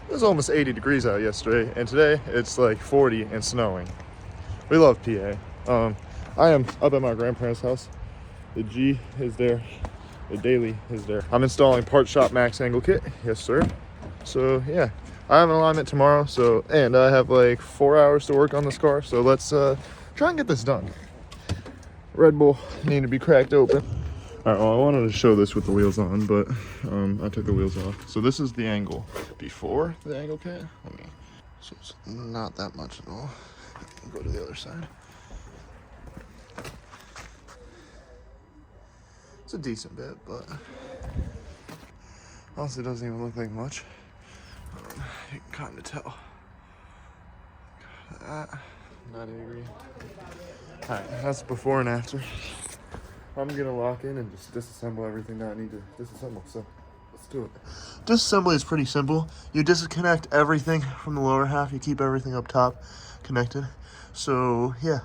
It was almost 80 degrees out yesterday, and today it's like 40 and snowing. We love PA. I am up at my grandparents' house. The G is there. The daily is there. I'm installing Part Shop Max Angle Kit. Yes, sir. So yeah, I have an alignment tomorrow. And I have like 4 hours to work on this car. So let's try and get this done. Red Bull need to be cracked open. All right, well, I wanted to show this with the wheels on, but I took the wheels off. So this is the angle before the angle kit. So it's not that much at all. I'll go to the other side. It's a decent bit, but honestly, it doesn't even look like much. You can kind of tell. That, 90 degree. All right, that's before and after. I'm gonna lock in and just disassemble everything that I need to disassemble, so let's do it. Disassembly is pretty simple. You disconnect everything from the lower half, you keep everything up top connected. So yeah,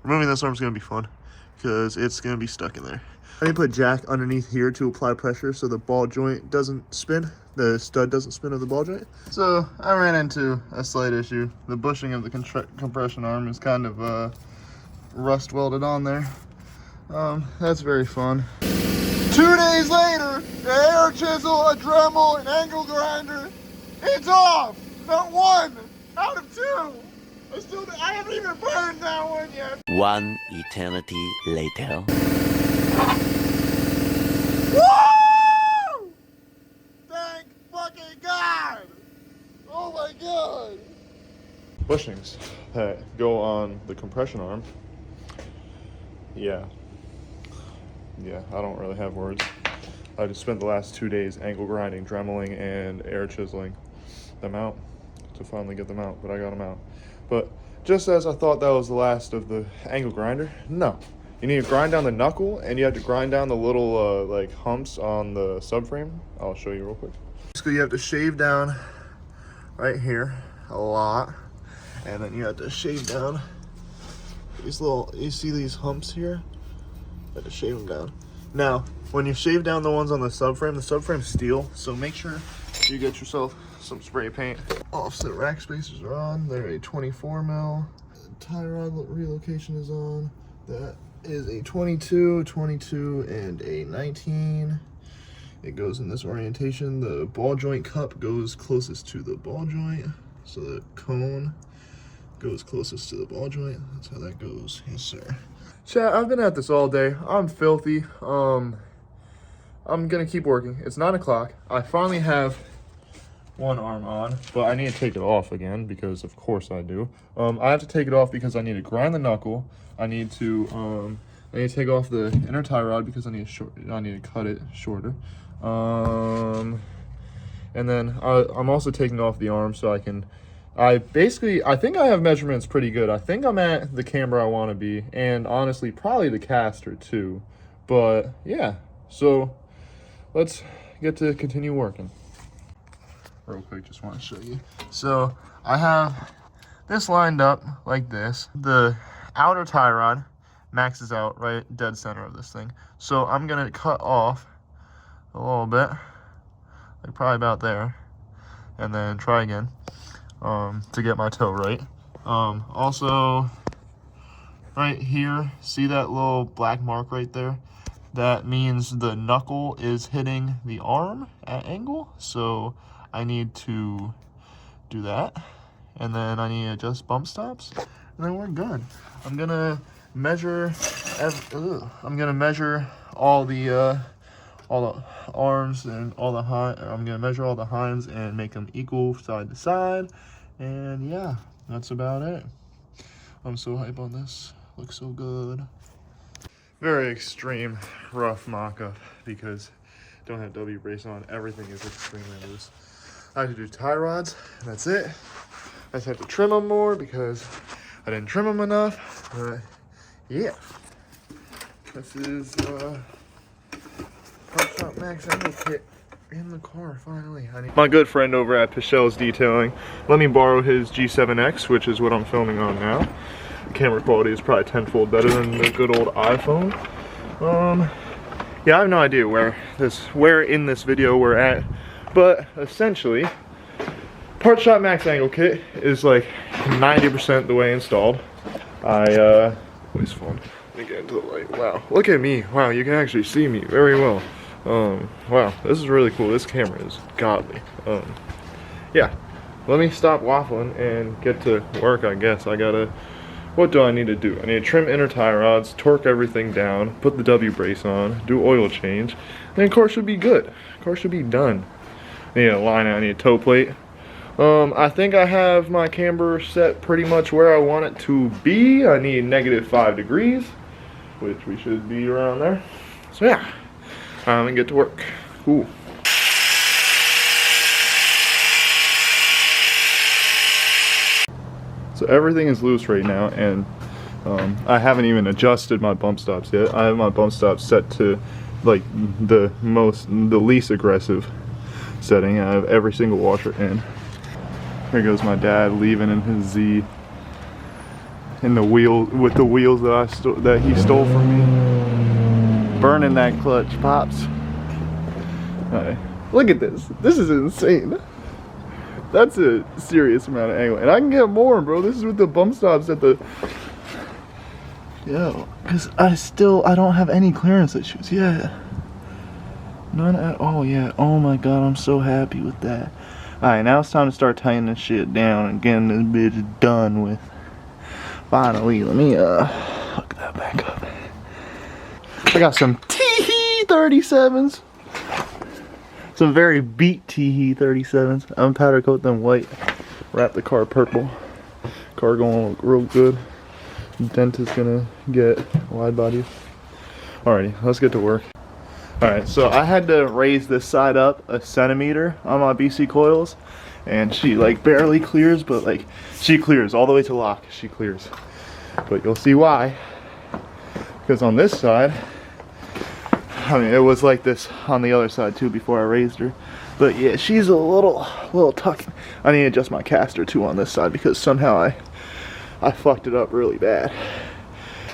removing this arm is gonna be fun because it's gonna be stuck in there. I need to put jack underneath here to apply pressure so the ball joint doesn't spin, the stud doesn't spin of the ball joint. So I ran into a slight issue. The bushing of the compression arm is kind of rust welded on there. That's very fun. 2 days later, the air chisel, a Dremel, an angle grinder, it's off! Not 1 out of 2! I haven't even burned that one yet! 1 eternity later. Woo! Thank fucking God! Oh my God! Bushings that go on the compression arm. Yeah, I don't really have words. I just spent the last 2 days angle grinding, dremeling, and air chiseling them out to finally get them out, but I got them out. But just as I thought that was the last of the angle grinder, no. You need to grind down the knuckle, and you have to grind down the little like humps on the subframe. I'll show you real quick. So you have to shave down right here a lot, and then you have to shave down these little, you see these humps here? You have to shave them down. Now, when you shave down the ones on the subframe's steel, so make sure you get yourself some spray paint. Offset rack spacers are on. They're a 24 mil. Tie rod relocation is on. That is a 22, 22, and a 19. It goes in this orientation. The ball joint cup goes closest to the ball joint. So the cone goes closest to the ball joint. That's how that goes. Yes, sir. Chat, I've been at this all day. I'm filthy. I'm gonna keep working. It's 9 o'clock. I finally have one arm on, but I need to take it off again because of course I do. I have to take it off because I need to grind the knuckle. I need to take off the inner tie rod because I need to cut it shorter. And then I'm also taking off the arm so I can. I think I have measurements pretty good. I think I'm at the camber I want to be, and honestly, probably the caster too. But yeah, so let's get to continue working. Real quick, just want to show you. So I have this lined up like this. The outer tie rod maxes out right dead center of this thing. So I'm gonna cut off a little bit, like probably about there, and then try again. To get my toe right. Also, right here, see that little black mark right there? That means the knuckle is hitting the arm at angle, so I need to do that. And then I need to adjust bump stops, and then we're good. I'm gonna measure all the arms and all the I'm gonna measure all the hinds and make them equal side to side. And yeah, that's about it. I'm so hype on this. Looks so good. Very extreme rough mock-up because I don't have W brace on. Everything is extremely loose. I have to do tie rods, and that's it. I just have to trim them more because I didn't trim them enough. But yeah, this is Part Shop Max Angle Kit in the car, finally. My good friend over at Pichel's Detailing let me borrow his G7X, which is what I'm filming on now. Camera quality is probably tenfold better than the good old iPhone. Yeah, I have no idea where in this video we're at, but essentially Part Shot Max Angle Kit is like 90% the way installed. Voice phone. Let me get into the light. Wow, look at me. Wow, you can actually see me very well. Wow, this is really cool. This camera is godly. Yeah, let me stop waffling and get to work, I guess. What do I need to do? I need to trim inner tie rods, torque everything down, put the W brace on, do oil change, and then car should be good. Car should be done. I need a line out, I need a toe plate. I think I have my camber set pretty much where I want it to be. I need -5 degrees, which we should be around there. So yeah, I'm gonna get to work. Cool. So everything is loose right now, and I haven't even adjusted my bump stops yet. I have my bump stops set to like the least aggressive setting. I have every single washer in. Here goes my dad leaving in his Z, in the with the wheels that he stole from me. Burning that clutch, pops. Alright, look at this. This is insane. That's a serious amount of angle, and I can get more, bro. This is with the bump stops at the. Yo, cause I don't have any clearance issues. Yeah. None at all yet. Oh my god, I'm so happy with that. Alright, now it's time to start tightening this shit down and getting this bitch done with. Finally, let me hook that back up. I got some T37s. Some very beat T37s. I'm powder coat them white. Wrap the car purple. Car gonna look real good. Dent is gonna get wide bodies. Alrighty, let's get to work. Alright, so I had to raise this side up a centimeter on my BC coils, and she like barely clears, but like she clears all the way to lock. She clears, but you'll see why. Because on this side, I mean, it was like this on the other side too before I raised her. But yeah, she's a little tucking. I need to adjust my caster too on this side because somehow I fucked it up really bad.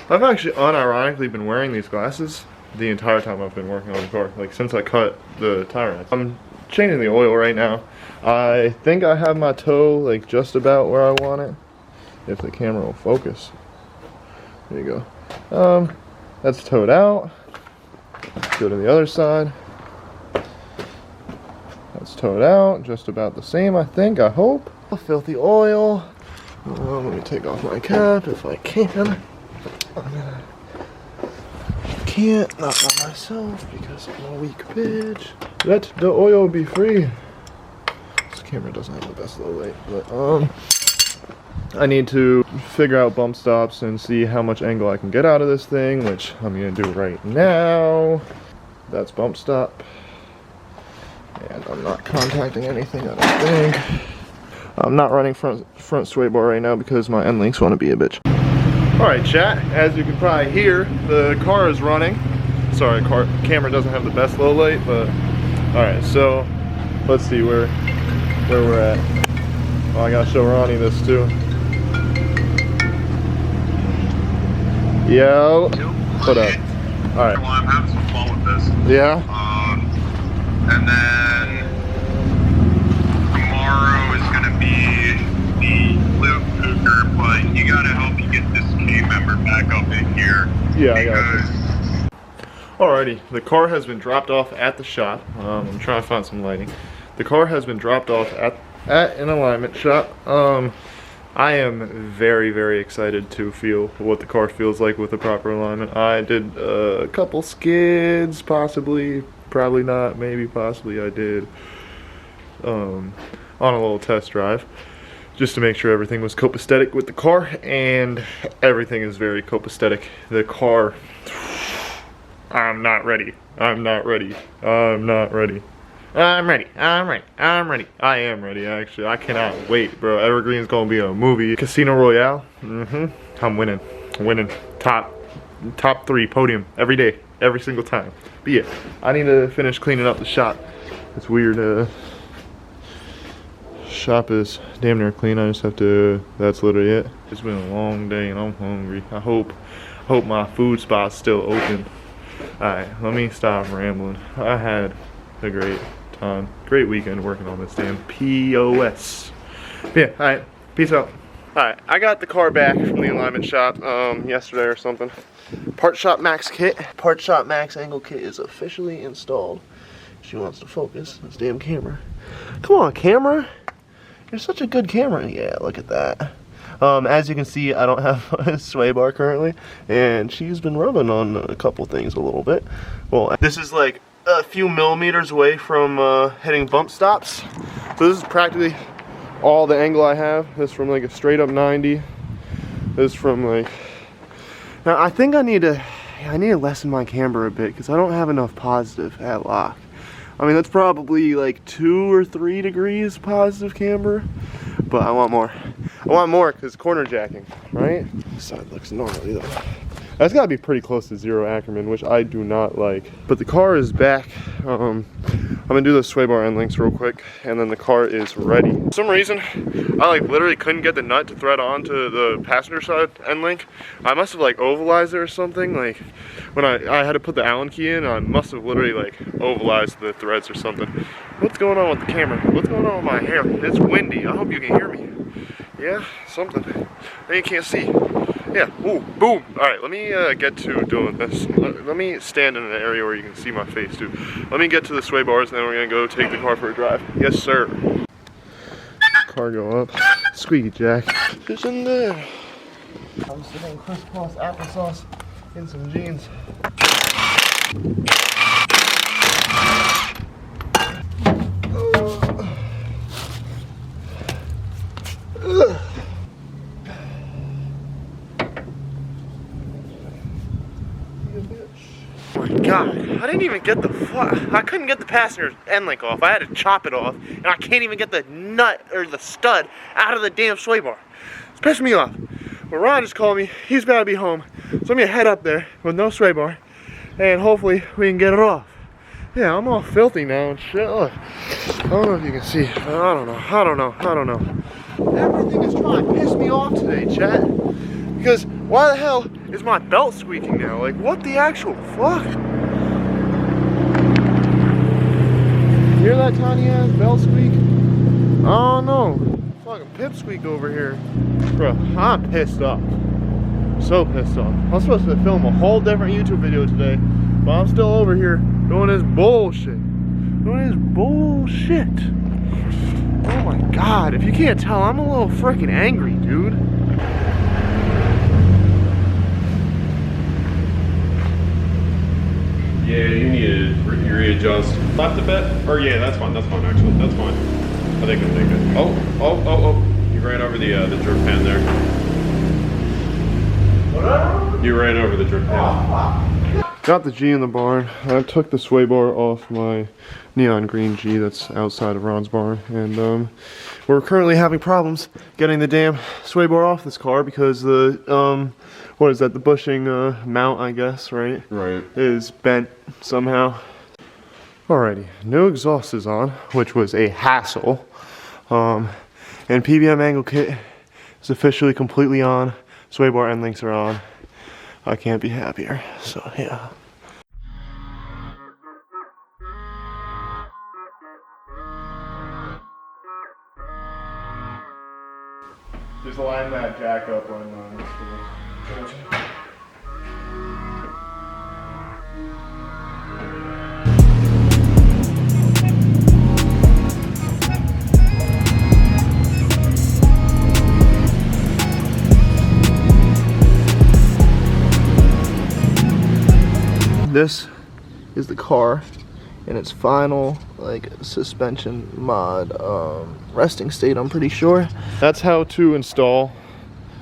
I've actually unironically been wearing these glasses the entire time I've been working on the car, like since I cut the tire ends. I'm changing the oil right now. I think I have my toe like just about where I want it. If the camera will focus. There you go. That's towed out. Go to the other side. That's towed out, just about the same, I think, I hope. Filthy oil. Let me take off my cap if I can. Can't, not by myself because I'm a weak bitch. Let the oil be free. This camera doesn't have the best low light, but I need to figure out bump stops and see how much angle I can get out of this thing, which I'm gonna do right now. That's bump stop. And I'm not contacting anything, I don't think. I'm not running front sway bar right now because my end links want to be a bitch. Alright chat, as you can probably hear, the car is running. Sorry, camera doesn't have the best low light, but alright, so let's see where we're at. Oh, I gotta show Ronnie this too. Yo, what up? Alright. Well, I'm having some fun with this. Yeah? And then tomorrow is gonna be the Luke Cooker, but you gotta help me get this team member back up in here. Yeah, I got it. Alrighty, the car has been dropped off at the shop. I'm trying to find some lighting. The car has been dropped off at an alignment shop. I am very, very excited to feel what the car feels like with the proper alignment. I did a couple skids, possibly, probably not, maybe, possibly I did, on a little test drive, just to make sure everything was copacetic with the car, and everything is very copacetic. The car, I'm not ready. I'm not ready. I'm not ready. I'm ready. I'm ready. I'm ready. I am ready, actually. I cannot wait, bro. Evergreen's gonna be a movie. Casino Royale. I'm winning. Winning. Top 3 podium every day, every single time. But yeah, I need to finish cleaning up the shop. It's weird. Shop is damn near clean. I just have to. That's literally it. It's been a long day and I'm hungry. I hope my food spot's still open. Alright, let me stop rambling. I had a great weekend working on this damn POS. Yeah, alright. Peace out. Alright, I got the car back from the alignment shop yesterday or something. Part Shop Max kit. Part Shop Max angle kit is officially installed. She wants to focus. This damn camera. Come on, camera. You're such a good camera. Yeah, look at that. As you can see, I don't have a sway bar currently, and she's been rubbing on a couple things a little bit. Well, this is like a few millimeters away from hitting bump stops. So this is practically all the angle I have. This is from like a straight up 90. This is from like... Now I think I need to lessen my camber a bit because I don't have enough positive at lock. I mean, that's probably like 2 or 3 degrees positive camber, but I want more. I want more because corner jacking, right? This side looks gnarly though. That's gotta be pretty close to 0 Ackerman, which I do not like. But the car is back. I'm gonna do the sway bar end links real quick, and then the car is ready. For some reason, I like literally couldn't get the nut to thread onto the passenger side end link. I must have like ovalized it or something. Like when I had to put the Allen key in, I must have literally like ovalized the threads or something. What's going on with the camera? What's going on with my hair? It's windy. I hope you can hear me. Yeah, something. And you can't see. Yeah, ooh, boom. All right, let me get to doing this. Let me stand in an area where you can see my face too. Let me get to the sway bars and then we're gonna go take the car for a drive. Yes, sir. Car go up. Squeaky jack. Just in there. I'm sitting crisscross applesauce in some jeans. Oh my god, I didn't even get I couldn't get the passenger end link off. I had to chop it off, and I can't even get the nut or the stud out of the damn sway bar. It's pissing me off. Well, Ron just called me. He's about to be home, so I'm gonna head up there with no sway bar, and hopefully we can get it off. Yeah, I'm all filthy now and shit. Look, I don't know if you can see. I don't know. Everything is trying to piss me off today, chat. Because why the hell is my belt squeaking now? Like, what the actual fuck? Hear that tiny ass belt squeak? Oh no. Fucking pipsqueak over here. Bro, I'm pissed off. So pissed off. I'm supposed to film a whole different YouTube video today, but I'm still over here doing this bullshit. Oh my god, if you can't tell, I'm a little freaking angry, dude. Yeah, you need to readjust left a bit. Or yeah, that's fine actually. That's fine. I think it'll take it. Oh. You ran over the drip pan there. What? You ran over the drip pan. Got the G in the barn. I took the sway bar off my neon green G that's outside of Ron's barn, and we're currently having problems getting the damn sway bar off this car because the what is that, the bushing mount, I guess, right? Right. Is bent somehow. Alrighty, new exhaust is on, which was a hassle. And PBM angle kit is officially completely on. Sway bar end links are on. I can't be happier, so yeah. Just line that jack up on This is the car in its final like suspension mod resting state, I'm pretty sure. That's how to install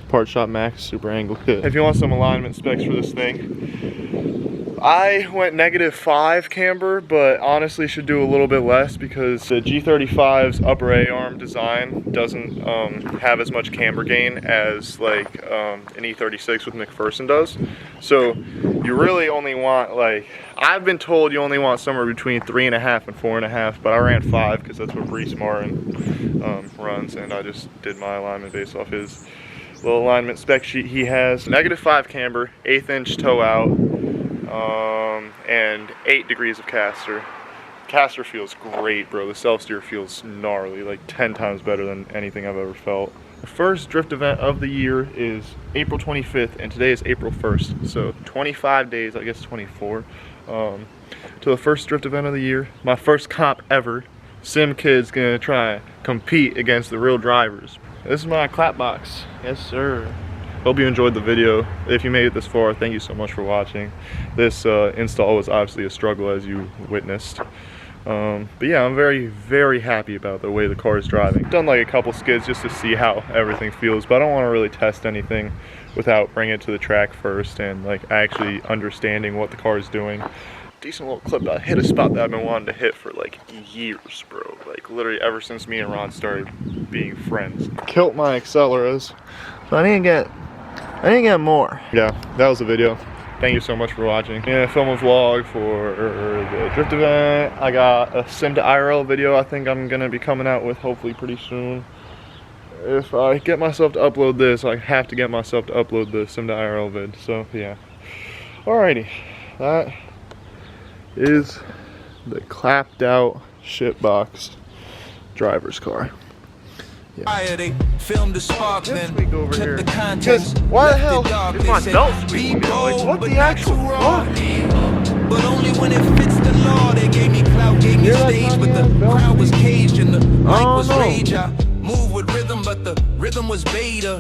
Part Shop Max Super Angle kit. If you want some alignment specs for this thing, I went -5 camber, but honestly should do a little bit less because the G35's upper A-arm design doesn't have as much camber gain as like an E36 with McPherson does. So you really only want, like, I've been told you only want somewhere between 3.5 and 4.5, but I ran 5 because that's what Brees Martin runs, and I just did my alignment based off his little alignment spec sheet he has. -5 camber, 1/8 inch toe out, and 8 degrees of caster. caster feels great, bro. The self-steer feels gnarly, like 10 times better than anything I've ever felt. The first drift event of the year is April 25th, and today is April 1st. So 25 days, I guess 24, to the first drift event of the year. My first comp ever. Sim Kid's gonna try and compete against the real drivers. This is my clap box. Yes, sir. Hope you enjoyed the video. If you made it this far, thank you so much for watching. This install was obviously a struggle, as you witnessed. But yeah, I'm very, very happy about the way the car is driving. Done like a couple skids just to see how everything feels, but I don't want to really test anything without bringing it to the track first and like actually understanding what the car is doing. Decent little clip. I hit a spot that I've been wanting to hit for like years, bro. Like literally ever since me and Ron started being friends. Killed my acceleras, so I need to get more. Yeah, that was the video. Thank you so much for watching. Yeah, film a vlog for the drift event. I got a sim to IRL video I think I'm gonna be coming out with hopefully pretty soon. If I get myself to upload this, I have to get myself to upload the sim to IRL vid. So yeah. Alrighty, that is the clapped out shitbox driver's car. Yeah. They filmed the spark, then we go over took here. the contents. Why the hell left is my said, belt "Be squeaking? Like, bold, what but the not actual too raw." fuck? But only when it fits the law. They gave me clout, gave me Hear that stage, tiny but the ass bell crowd was caged and the mic was no. rage. I moved with rhythm, but the rhythm was beta.